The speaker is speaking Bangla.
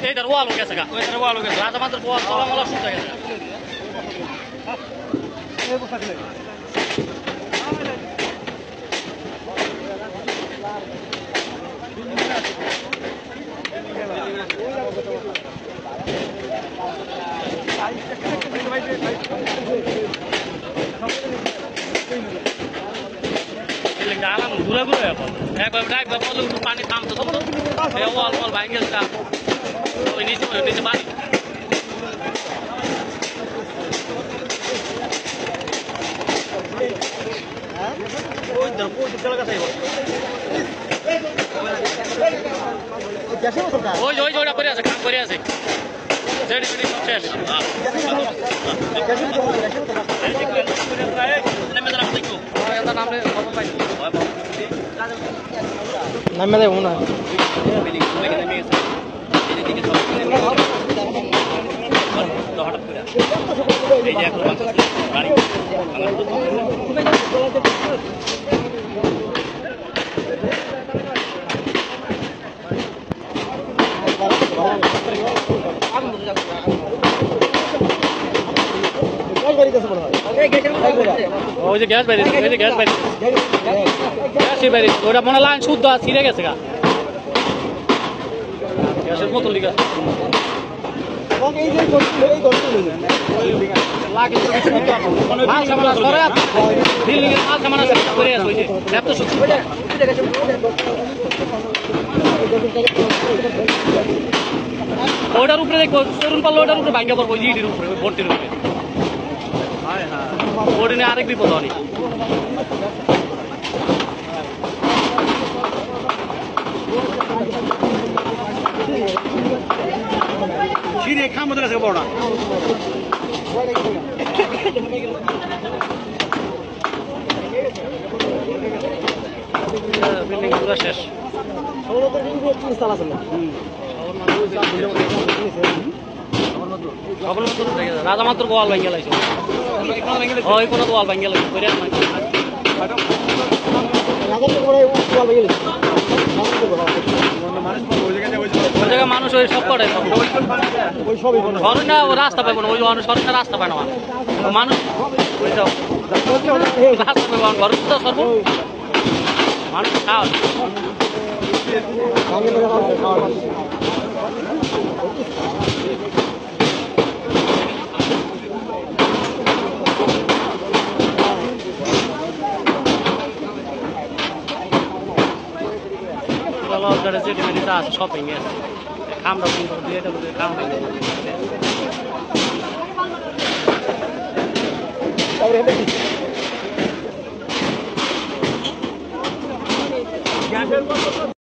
এইটার ওয়াল হয়ে গেছে রাজা মাত্র ওয়াল চলা মলা শুনতে গেছে আলাম ঘুরে ঘুরে এখন একবার পানি থামতো ওয়াল ওয়াল ভাঙে গেছে ওই নিচে পানি ওই ওইটা করে আছে কাম করে আছে শেষ নামে দেবো না ওই যে গ্যাস বাইরে গ্যাসই বাইরে ওটা মনে লাইন শুদ্ধ ছিঁড়ে গেছে গা গ্যাসের বোতল লিখা ওটার উপরে দেখবো তরুণ পাল্লা ওটার উপরে ভাঙ্গা পড়বো ইডির উপরে ভর্তির উপরে ওটা নিয়ে আরেক বিপদ অনেক খামদের আছে বড় বিল্ডিং পুরো শেষ রাজা মাত্র গোয়াল ভাঙ্গে লাগছে ওই কোনো গোয়াল ভাঙ্গে লাগছে মানুষ ওই সব করে না রাস্তা পাবো না ওই সরকার রাস্তা পায় না মানুষ রাস্তা পাবো ঘর তো সর্ব মানুষ খাওয়া যেটা আছে সব ভেঙে আছে খামটা দিয়ে খাম ভেঙে